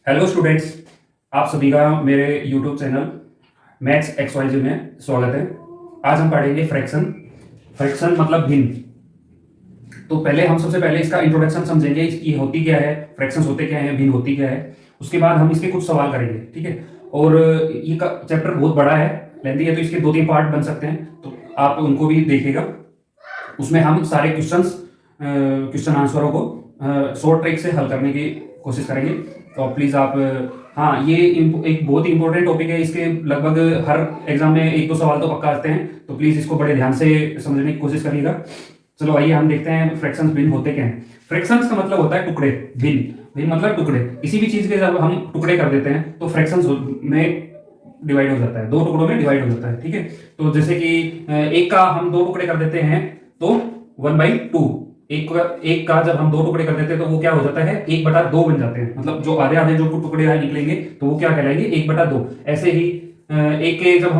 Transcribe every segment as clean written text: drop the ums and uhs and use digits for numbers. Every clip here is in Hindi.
हेलो स्टूडेंट्स, आप सभी का मेरे यूट्यूब चैनल मैथ्स XYZ में स्वागत है। आज हम पढ़ेंगे फ्रैक्शन। फ्रैक्शन मतलब भिन्न। तो पहले हम सबसे पहले इसका इंट्रोडक्शन समझेंगे, इसकी होती क्या है, फ्रैक्शंस होते क्या है, भिन्न होती क्या है। उसके बाद हम इसके कुछ सवाल करेंगे, ठीक है। और ये चैप्टर बहुत बड़ा है, लेंथी है, तो इसके 2-3 पार्ट बन सकते हैं, तो आप उनको भी देखिएगा। उसमें हम सारे क्वेश्चन आंसरों को शॉर्ट ट्रिक से हल करने की कोशिश करेंगे। तो प्लीज़ आप हाँ, ये एक बहुत ही इंपॉर्टेंट टॉपिक है। इसके लगभग हर एग्जाम में 1-2 सवाल तो पक्का आते हैं, तो प्लीज़ इसको बड़े ध्यान से समझने की कोशिश करिएगा। चलो आइए हम देखते हैं फ्रैक्शंस भिन्न होते क्या हैं। फ्रैक्शंस का मतलब होता है टुकड़े। भिन्न भिन्न मतलब टुकड़े। किसी भी चीज़ के जब हम टुकड़े कर देते हैं तो फ्रैक्शंस में डिवाइड हो जाता है, 2 टुकड़ों में डिवाइड हो जाता है, ठीक है। तो जैसे कि एक का हम 2 टुकड़े कर देते हैं तो 1/2। एक का जब हम 2 टुकड़े कर देते हैं तो वो क्या हो जाता है, 1/2 बन जाते हैं। मतलब जो आधे आधे जो टुकड़े निकलेंगे तो वो क्या कहलाएंगे, 1/2। ऐसे ही एक के जब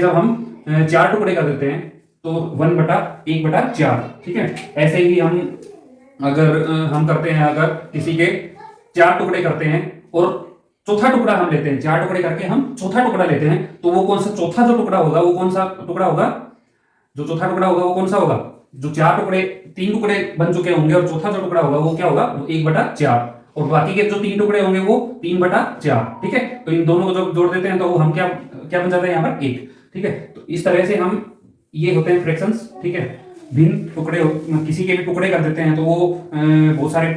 हम 4 टुकड़े कर देते हैं तो 1/1/4, ठीक है। ऐसे ही हम करते हैं, अगर किसी के 4 टुकड़े करते हैं और चौथा टुकड़ा हम लेते हैं, 4 टुकड़े करके हम चौथा टुकड़ा लेते हैं, तो वो कौन सा चौथा जो टुकड़ा होगा, वो कौन सा टुकड़ा होगा, जो चौथा टुकड़ा होगा वो कौन सा होगा, जो 3 टुकड़े बन चुके होंगे और चौथा जो टुकड़ा होगा वो क्या होगा, वो 1/4। और बाकी के जो 3 टुकड़े होंगे वो 3/4, ठीक है। तो इन दोनों को जब जोड़ देते हैं तो वो हम क्या क्या बन जाता है, यहाँ पर 1, ठीक है। तो इस तरह से हम, ये होते हैं फ्रैक्शंस, ठीक है। भिन्न टुकड़े किसी के भी टुकड़े कर देते हैं तो वो बहुत सारे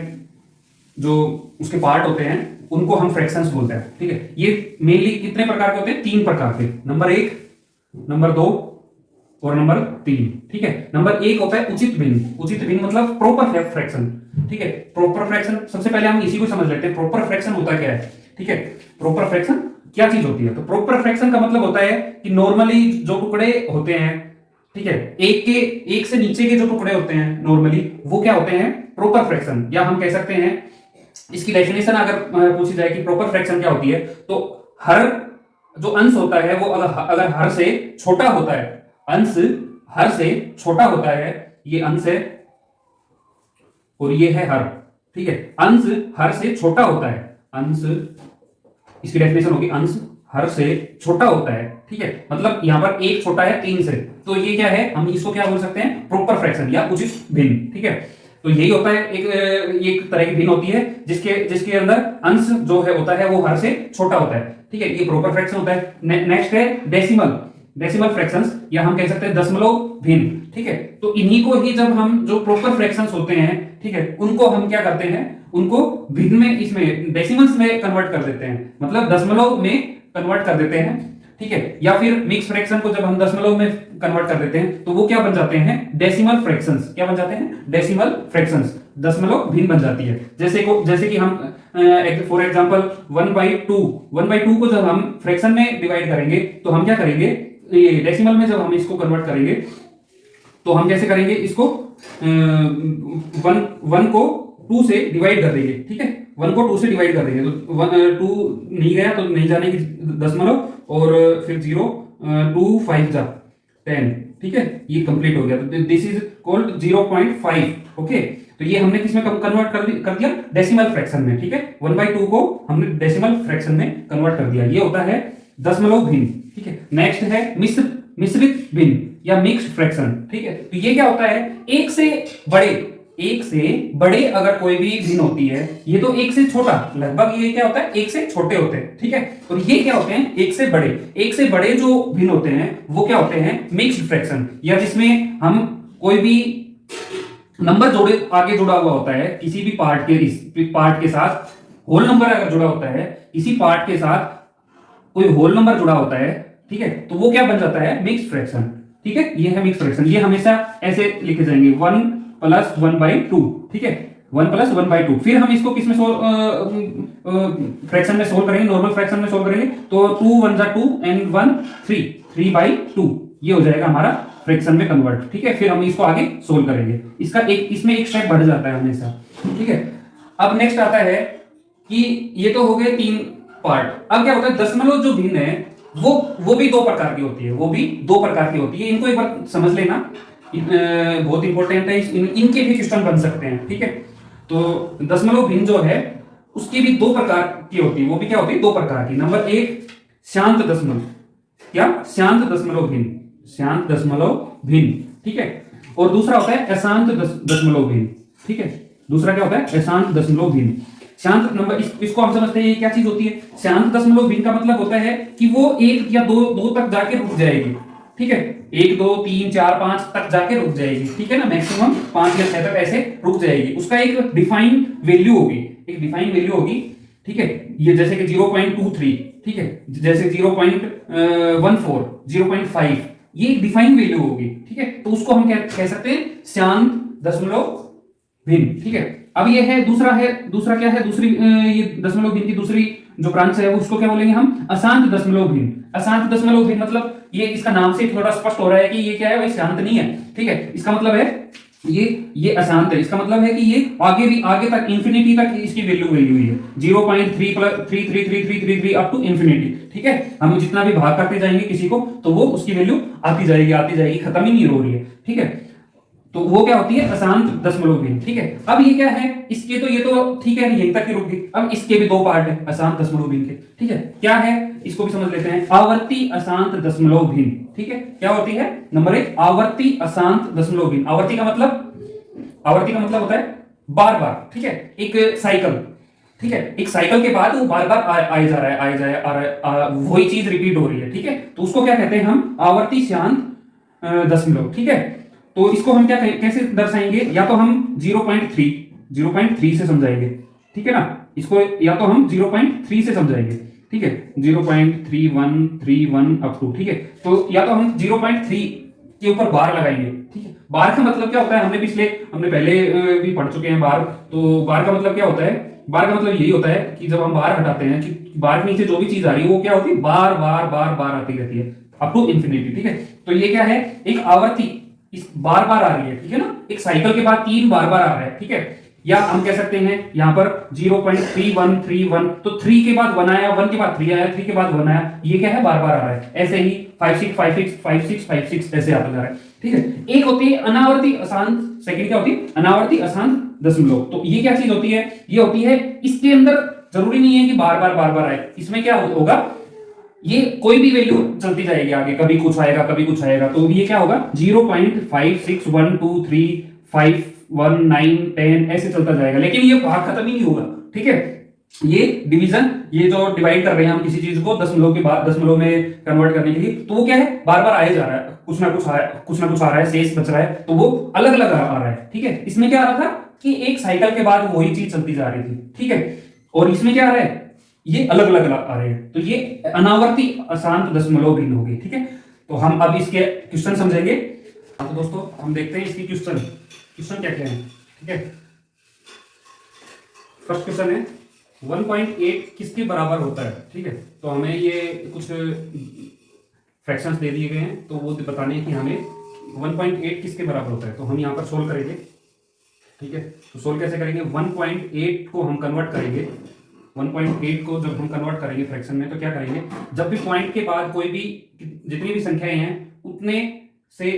जो उसके पार्ट होते हैं उनको हम फ्रैक्शंस बोलते हैं, ठीक है। ये मेनली कितने प्रकार के होते हैं, 3 प्रकार के। नंबर 1, नंबर 2 और नंबर 3, ठीक है। नंबर 1 होता है उचित भिन्न। उचित भिन्न मतलब प्रॉपर फ्रैक्शन, ठीक है। प्रॉपर फ्रैक्शन, सबसे पहले हम इसी को समझ लेते हैं। प्रॉपर फ्रैक्शन होता क्या है, ठीक है। प्रॉपर फ्रैक्शन क्या चीज होती है, तो प्रॉपर फ्रैक्शन का मतलब होता है कि नॉर्मली जो टुकड़े होते हैं, ठीक है, एक से नीचे के जो टुकड़े होते हैं नॉर्मली, वो क्या होते हैं, प्रॉपर फ्रैक्शन। या हम कह सकते हैं, इसकी डेफिनेशन अगर पूछी जाए कि प्रॉपर फ्रैक्शन क्या होती है, तो हर जो अंश होता है वो अगर हर से छोटा होता है, अंश हर से छोटा होता है, ये अंश है और ये है हर, ठीक है। अंश हर से छोटा होता है, अंश, इसकी डेफिनेशन होगी अंश हर से छोटा होता है, ठीक है। मतलब यहां पर 1 छोटा है 3 से, तो ये क्या है, हम इसको क्या बोल सकते हैं, प्रॉपर फ्रैक्शन या उचित भिन्न, ठीक है। तो यही होता है, एक तरह की भिन्न होती है जिसके अंदर अंश जो है होता है वो हर से छोटा होता है, ठीक है। ये प्रॉपर फ्रैक्शन होता है। नेक्स्ट है डेसिमल फ्रैक्शंस, या हम कह सकते हैं दशमलव भिन्न, ठीक है। तो इन्हीं को ही जब हम, जो प्रॉपर फ्रैक्शंस होते हैं, ठीक है, उनको हम क्या करते हैं, उनको भिन्न में, इसमें डेसिमल्स में कन्वर्ट कर देते हैं, मतलब दशमलव में कन्वर्ट कर देते हैं, ठीक है। या फिर मिक्स फ्रैक्शन को जब हम दशमलव में कन्वर्ट कर देते हैं तो वो क्या बन जाते हैं, डेसिमल फ्रैक्शंस। क्या बन जाते हैं, डेसिमल फ्रैक्शंस, दशमलव भिन्न बन जाती है। जैसे कि हम फॉर एग्जांपल 1/2 को जब हम फ्रैक्शन में डिवाइड करेंगे तो हम क्या करेंगे, ये डेसिमल में जब हम इसको कन्वर्ट करेंगे तो हम कैसे करेंगे इसको, 1 को 2 से डिवाइड कर देंगे, ठीक है। 1 को 2 से डिवाइड कर देंगे तो 2 नहीं गया तो नहीं जाने की दशमलव, और फिर 0, 2 5 जा 10, ठीक है, ये कंप्लीट हो गया। तो दिस इज कॉल्ड 0.5, ओके। तो ये हमने किसमें कन्वर्ट कर दिया, डेसिमल फ्रैक्शन में, ठीक है। 1/2 को हमने डेसिमल फ्रैक्शन में कन्वर्ट कर दिया, ये होता है दशमलव भिन्न, ठीक है। नेक्स्ट है मिश्रित भिन्न या मिक्स्ड फ्रैक्शन, ठीक है। तो ये क्या होता है, एक से बड़े अगर कोई भी भिन्न होती है, ये तो एक से छोटा, लगभग ये क्या होता है, एक से छोटे होते हैं, ठीक है। और ये क्या होते हैं, एक से बड़े जो भिन्न होते हैं वो क्या होते हैं, मिक्स्ड फ्रैक्शन, या जिसमें हम कोई भी नंबर आगे जुड़ा हुआ होता है, किसी भी पार्ट के साथ होल नंबर अगर जुड़ा होता है, किसी पार्ट के साथ कोई होल नंबर जुड़ा होता है, ठीक है, तो वो क्या बन जाता है, मिक्स्ड फ्रैक्शन, ठीक है। ये है मिक्स्ड फ्रैक्शन। ये हमेशा ऐसे लिखे जाएंगे 1 + 1/2, ठीक है, 1 + 1/2। फिर हम इसको किसमें फ्रैक्शन में सोल्व करेंगे, नॉर्मल फ्रैक्शन में सोल्व करेंगे, तो 2 1 2 and 1 3, 3/2, ये हो जाएगा हमारा फ्रैक्शन में कन्वर्ट, ठीक है। फिर हम इसको आगे सोल्व करेंगे, इसमें एक स्टेप बढ़ जाता है हमेशा, ठीक है। अब नेक्स्ट आता है कि ये तो हो गए 3 पार्ट। अब क्या होता है, दशमलव जो भिन्न है वो भी 2 प्रकार की होती है, इनको एक बार समझ लेना, बहुत इंपॉर्टेंट है। इनके भी क्वेश्चन बन सकते हैं, ठीक है। तो दशमलव भिन्न जो है उसकी भी दो प्रकार की होती है, वो भी क्या होती है, दो प्रकार की। नंबर एक शांत दशमलव, क्या, शांत दशमलव भिन्न, शांत दशमलव भिन्न, ठीक है। और दूसरा होता है अशांत दशमलव भिन्न, ठीक है। दूसरा क्या होता है, अशांत दशमलव भिन्न। शांत नंबर इसको हम समझते हैं ये क्या चीज होती है। शांत दशमलव भिन्न का मतलब होता है कि वो एक या दो दो तक जाके रुक जाएगी, ठीक है। एक दो तीन चार पांच तक जाके रुक जाएगी, ठीक है ना, मैक्सिमम 5 या 6 तक ऐसे रुक जाएगी। उसका एक डिफाइन वैल्यू होगी, एक डिफाइन वैल्यू होगी, ठीक है। ये जैसे कि 0.23, ठीक है, जैसे 0.14, 0.5, ये डिफाइन वैल्यू होगी, ठीक है। तो उसको हम कह सकते हैं शांत दशमलव भिन्न, ठीक है। अब ये है दूसरा क्या है, दूसरी ये दशमलव भिन्न की दूसरी जो ब्रांच है उसको क्या बोलेंगे हम, अशांत दशमलव भिन्न। अशांत दशमलव भिन्न मतलब ये इसका नाम से थोड़ा स्पष्ट हो रहा है कि ये क्या है, भाई शांत नहीं है, ठीक है। इसका मतलब है ये अशांत है। इसका मतलब है कि ये आगे तक इंफिनिटी तक इसकी वैल्यू गई हुई है, 0.3 प्लस 3 अप टू इंफिनिटी, ठीक है। हम जितना भी भाग करते जाएंगे किसी को तो वो उसकी वैल्यू आती जाएगी, खत्म ही नहीं हो रही है, ठीक है। तो वो क्या होती है, अशांत दशमलव भिन्न, ठीक है। अब ये क्या है, इसके तो ये तो ठीक है, यहीं तक ही रुक गई। अब इसके भी दो पार्ट है अशांत दशमलव भिन्न के, ठीक है। क्या है, इसको भी समझ लेते हैं। आवर्ती अशांत दशमलव भिन्न, ठीक है। क्या होती है, नंबर एक आवर्ती अशांत दशमलव भिन्न। आवर्ती का मतलब होता है बार बार, ठीक है, एक साइकिल, ठीक है। एक साइकिल के बाद वो बार बार आए जा रहा है, वही चीज रिपीट हो रही है, ठीक है। तो उसको क्या कहते हैं हम, आवर्ती शांत दशमलव, ठीक है। तो इसको हम क्या कैसे दर्शाएंगे, या तो हम 0.3 से समझाएंगे, ठीक है ना। इसको या तो हम 0.3 से समझाएंगे, ठीक है, 0.3131 अप टू, ठीक है। तो या तो हम 0.3 के ऊपर बार लगाएंगे, ठीक है। बार का मतलब क्या होता है, हमने पहले भी पढ़ चुके हैं बार। तो बार का मतलब क्या होता है, बार का मतलब यही होता है कि जब हम बार हटाते हैं कि बार के नीचे जो भी चीज आ रही है वो क्या होती है, बार बार बार बार आती रहती है अप टू इंफिनिटी, ठीक है। तो ये क्या है, एक आवर्ती, इस बार बार आ रही है, ठीक है ना। एक साइकिल के बाद 3 बार बार आ रहा है, ठीक है। या हम कह सकते हैं यहां पर 0.3131, तो 3 के बाद 1 आया, 1 के बाद 3 आया, 3 के बाद 1 आया, ये क्या है, बार बार आ रहा है। ऐसे ही 56565656 ऐसे आता जा रहा है, ठीक है। एक होती है अनावर्ती अशांत, सेकंड क्या होती है, अनावर्ती अशांत दशमलव। तो ये क्या चीज होती है, ये होती है इसके अंदर जरूरी नहीं है कि बार बार आए, इसमें क्या होगा, ये कोई भी वैल्यू चलती जाएगी आगे, कभी कुछ आएगा कभी कुछ आएगा। तो ये क्या होगा, 0.5612351910 ऐसे चलता जाएगा, लेकिन ये भाग खत्म ही नहीं होगा, ठीक है। ये डिवीजन, ये जो डिवाइड कर रहे हैं हम किसी चीज को दशमलव के बाद दशमलव में कन्वर्ट करने के लिए, तो वो क्या है, बार बार आए जा रहा है, कुछ ना कुछ आ रहा है, शेष बच रहा है, तो वो अलग अलग आ रहा है, ठीक है। इसमें क्या आ रहा था कि एक साइकिल के बाद वही चीज चलती जा रही थी, ठीक है। और इसमें क्या आ रहा है, ये अलग अलग आ रहे हैं, तो ये अनावर्ती अशांत दशमलव भिन्न होगी, ठीक है। तो हम अब इसके क्वेश्चन समझेंगे। तो दोस्तों हम देखते हैं इसकी क्वेश्चन क्या क्या है, ठीक है। फर्स्ट क्वेश्चन है 1.8 किसके बराबर होता है, ठीक है। तो हमें ये कुछ फ्रैक्शंस दे दिए गए हैं, तो वो बताने हैं कि हमें 1.8 किसके बराबर होता है। तो हम यहाँ पर सोल्व करेंगे, ठीक है। तो सोल्व कैसे करेंगे, 1.8 को हम कन्वर्ट करेंगे, 1.8 को जब हम कन्वर्ट करेंगे फ्रैक्शन में, तो क्या करेंगे, जब भी पॉइंट के बाद कोई भी जितनी भी संख्याएं हैं उतने से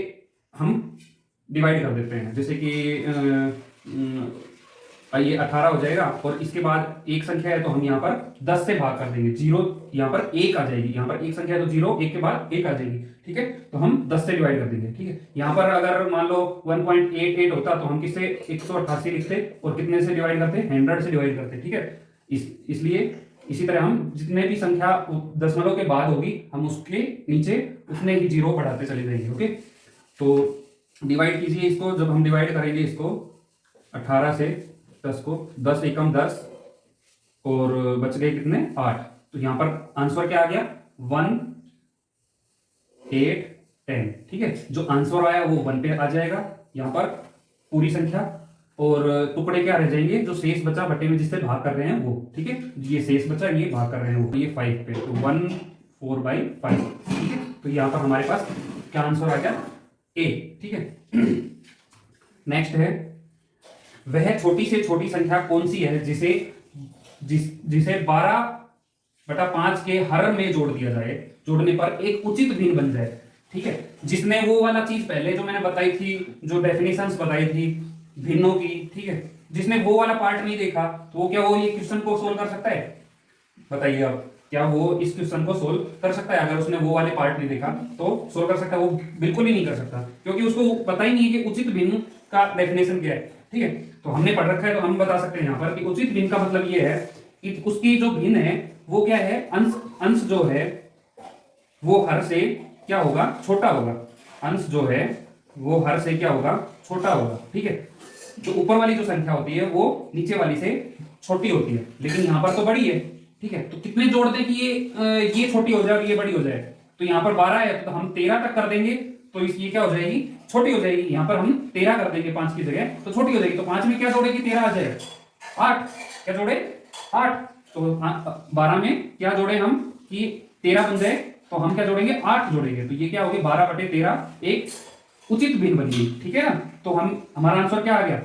हम डिवाइड कर देते हैं। जैसे कि ये 18 हो जाएगा, और इसके बाद एक संख्या है तो हम यहाँ पर 10 से भाग कर देंगे, 0 यहाँ पर 1 आ जाएगी, यहाँ पर एक संख्या है तो 0, 1 के बाद 1 आ जाएगी, ठीक है। तो हम 10 से डिवाइड कर देंगे, ठीक है। यहाँ पर अगर मान लो 1.88 होता तो हम किससे 188 लिखते, और कितने से डिवाइड करते, 100 से डिवाइड करते, ठीक है। इसलिए इसी तरह हम जितने भी संख्या दशमलव के बाद होगी हम उसके नीचे उतने ही 0 बढ़ाते चले जाएंगे, ओके। तो डिवाइड कीजिए इसको, जब हम डिवाइड करेंगे इसको 18 से 10 को, 10 एकम 10, और बच गए कितने, 8। तो यहां पर आंसर क्या आ गया, 1 8 10, ठीक है। जो आंसर आया वो 1 पे आ जाएगा यहाँ पर पूरी संख्या, और टुकड़े क्या रह जाएंगे, जो शेष बचा बटे में जिससे भाग कर रहे हैं वो, ठीक है। ये शेष बचा, ये भाग कर रहे हैं वो, ये 5 पे, तो 1 4/5, ठीक है। तो यहाँ पर हमारे पास क्या आंसर आ गया, ए, ठीक है। नेक्स्ट है, वह छोटी से छोटी संख्या कौन सी है जिसे 12/5 के हर में जोड़ दिया जाए, जोड़ने पर एक उचित भिन्न बन जाए, ठीक है। जिसने वो वाला चीज पहले जो मैंने बताई थी, जो डेफिनेशंस बताई थी भिन्नों की, ठीक है, जिसने वो वाला पार्ट नहीं देखा तो वो क्या वो ये क्वेश्चन को सोल्व कर सकता है? बताइए आप, क्या वो इस क्वेश्चन को सोल्व कर सकता है? अगर उसने वो वाले पार्ट नहीं देखा तो सोल्व कर सकता है? वो बिल्कुल ही नहीं कर सकता, क्योंकि उसको पता ही नहीं है कि उचित भिन्न का डेफिनेशन क्या है। ठीक है, तो हमने पढ़ रखा है तो हम बता सकते हैं यहाँ पर कि उचित भिन्न का मतलब ये है कि उसकी जो भिन्न है वो क्या है, अंश अंश जो है वो हर से क्या होगा, छोटा होगा। अंश जो है वो हर से क्या होगा, छोटा होगा। ठीक है, तो ऊपर वाली जो संख्या होती है वो नीचे वाली से छोटी होती है, लेकिन यहाँ पर तो बड़ी है। ठीक है, तो कितने जोड़ दें कि ये छोटी हो जाए और ये बड़ी हो जाए? तो यहाँ पर 12 है तो हम 13 तक कर देंगे, तो इस ये क्या हो जाएगी, छोटी हो जाएगी। यहाँ पर हम 13 कर देंगे 5 की जगह, तो छोटी हो जाएगी। तो 5 में क्या जोड़ेगी, 13 आ जाएगा 8। क्या जोड़े, 8। तो 12 में क्या जोड़े हम कि 13 बन जाए, तो हम क्या जोड़ेंगे, 8 जोड़ेंगे। तो ये क्या होगी, 12/13 एक उचित भिन्न बनेगी। ठीक है ना, तो हम हमारा आंसर क्या आ गया,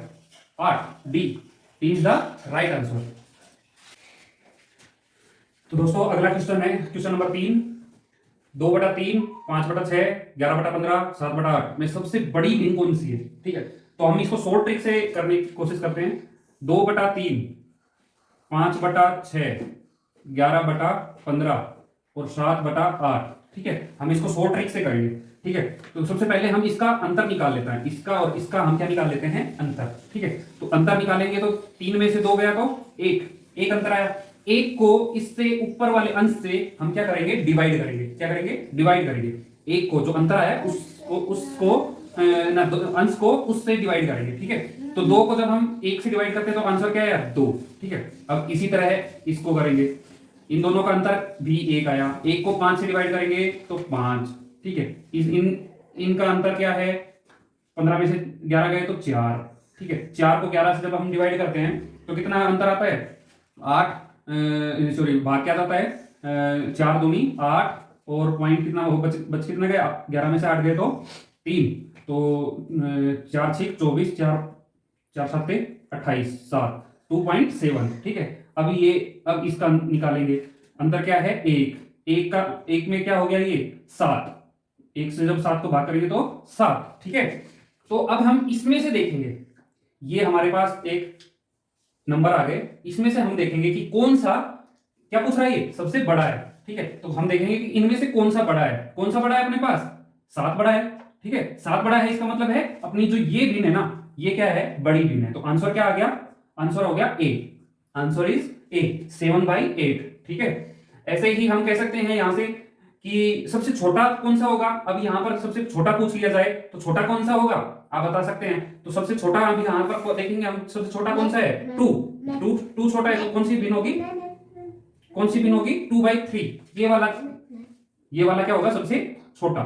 8। D is the right answer. तो दोस्तों अगला क्वेश्चन है क्वेश्चन नंबर 3। 2/3, 5/6, 11/15, 7/8 में सबसे बड़ी भिन्न कौन सी है? ठीक है, तो हम इसको शॉर्ट ट्रिक से करने की कोशिश करते हैं। 2/3, 5/6, 11/15 और 7/8। ठीक है, हम इसको शॉर्ट ट्रिक से करेंगे। ठीक है, तो सबसे पहले हम इसका अंतर निकाल लेते हैं, इसका और इसका हम क्या निकाल लेते हैं, अंतर। ठीक है, तो अंतर निकालेंगे तो 3 में से 2 गया तो एक अंतर आया। एक को इससे ऊपर वाले अंश से हम क्या करेंगे, डिवाइड करेंगे। क्या करेंगे, डिवाइड करेंगे। एक को जो अंतर आया उसको अंश को उससे डिवाइड करेंगे। ठीक है, तो 2 को जब हम 1 से डिवाइड करते हैं तो आंसर क्या है, 2। ठीक है, अब इसी तरह इसको करेंगे, इन दोनों का अंतर भी 1 आया। 1 को 5 से डिवाइड करेंगे तो 5। ठीक है, इनका अंतर क्या है, 15 में से 11 गए तो 4। ठीक है, 4 को 11 से जब हम डिवाइड करते हैं तो कितना अंतर आता है, 8। सॉरी, भाग क्या आता है, 4 दूनी 8 और पॉइंट कितना हो बच कितना गया, 11 में से 8 गए तो 3। तो 4 6 24, 4 7 28, 7, 2.7। ठीक है, अब इसका निकालेंगे। अंतर क्या है, एक में क्या हो गया, ये 7। 1 से जब 7 को भाग करेंगे तो 7। ठीक है, तो अब हम इसमें से देखेंगे, ये हमारे पास एक नंबर आ गए, इसमें से हम देखेंगे कि कौन सा, क्या पूछ रहा है, ये सबसे बड़ा है। ठीक है, तो हम देखेंगे कि इनमें से कौन सा बड़ा है। कौन सा बड़ा है अपने पास, 7 बड़ा है। ठीक है, 7 बड़ा है, इसका मतलब है अपनी जो ये भिन्न है ना, ये क्या है, बड़ी भिन्न है। तो आंसर क्या आ गया, आंसर हो गया ए। Answer is a, 7/8। ठीक है, ऐसे ही हम कह सकते हैं यहां से कि सबसे छोटा कौन सा होगा। अब यहां पर सबसे छोटा पूछ लिया जाए तो छोटा कौन सा होगा, आप बता सकते हैं। तो सबसे छोटा अभी यहां पर देखेंगे हम, सबसे छोटा कौन सा है, 2 छोटा है, तो कौन सी भिन्न होगी, कौन सी भिन्न होगी, 2/3। ये वाला क्या होगा, सबसे छोटा।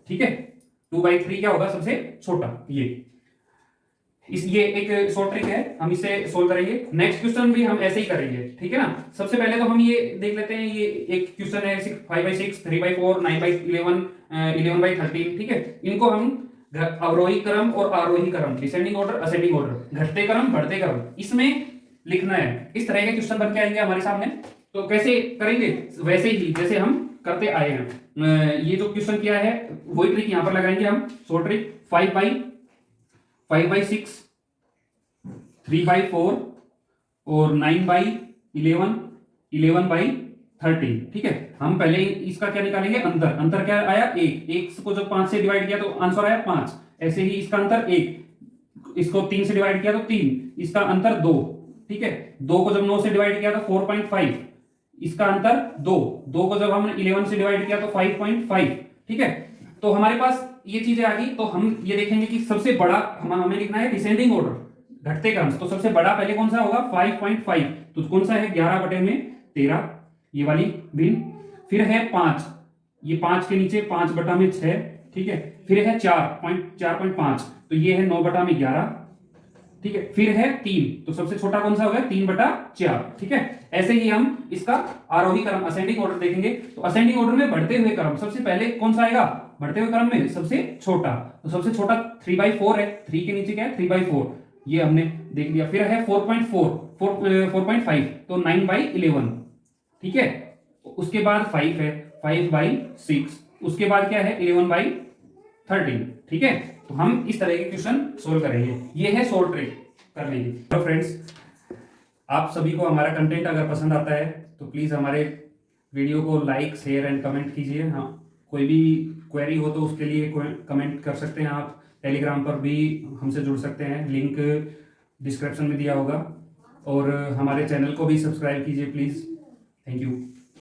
ठीक है, 2/3 क्या होगा, सबसे छोटा। ये एक शॉर्ट ट्रिक है, हम इसे सोल्व करेंगे। नेक्स्ट क्वेश्चन भी हम ऐसे ही करेंगे। ठीक है ना, सबसे पहले तो हम ये देख लेते हैं, ये एक क्वेश्चन है 5/6, 3/4, 9/11, 11/13। ठीक है, इनको हम अवरोही क्रम और आरोही क्रम, डिसेंडिंग ऑर्डर असेंडिंग ऑर्डर, घटते क्रम बढ़ते क्रम, इसमें लिखना है। इस तरह के क्वेश्चन बन के आएंगे हमारे सामने। तो कैसे करेंगे, वैसे ही जैसे हम करते आए हैं। ये जो क्वेश्चन किया है वही ट्रिक यहां पर लगाएंगे हम, शॉर्ट ट्रिक। 5/6, 3/4 और 9/11, 11/13। ठीक है, हम पहले इसका क्या निकालेंगे, अंतर क्या आया, 1 को जब 5 से डिवाइड किया तो आंसर आया 5। ऐसे ही इसका अंतर 1, इसको 3 से डिवाइड किया तो 3, इसका अंतर 2। ठीक है, 2 को जब 9 से डिवाइड किया तो 4.5, इसका अंतर 2 को जब हमने 11 से डिवाइड किया तो 5.5। ठीक है, तो हमारे पास ये चीजें आ गई। तो हम ये देखेंगे कि सबसे बड़ा हमें लिखना है डिसेंडिंग ऑर्डर, घटते क्रम। तो सबसे बड़ा पहले कौन सा होगा, 5.5। तो कौन सा है, 11/13, ये वाली भिन्न। फिर है 5, ये 5 के नीचे 5/6। ठीक है, फिर है 4.5, तो ये है 9/11। ठीक है, फिर है 3, तो सबसे छोटा कौन सा हो गया, 3/4। ठीक है, ऐसे ही हम इसका आरोही क्रम असेंडिंग ऑर्डर देखेंगे। तो असेंडिंग ऑर्डर में बढ़ते हुए क्रम सबसे पहले कौन सा आएगा, बढ़ते हुए क्रम में सबसे छोटा। तो सबसे छोटा 3/4 है, 3 के नीचे क्या है, 3/4, ये हमने देख लिया। फिर है 4.5, तो 9/11। ठीक है, उसके बाद 5 है, 5/6। उसके बाद क्या है, 11/13। ठीक है, तो तो हम इस तरह के क्वेश्चन सोल्व करेंगे। ये है शॉर्ट ट्रिक करने की। तो फ्रेंड्स, आप सभी को हमारा कंटेंट अगर पसंद आता है तो प्लीज़ हमारे वीडियो को लाइक शेयर एंड कमेंट कीजिए। हाँ, कोई भी क्वेरी हो तो उसके लिए कमेंट कर सकते हैं आप। टेलीग्राम पर भी हमसे जुड़ सकते हैं, लिंक डिस्क्रिप्शन में दिया होगा। और हमारे चैनल को भी सब्सक्राइब कीजिए प्लीज़। Thank you.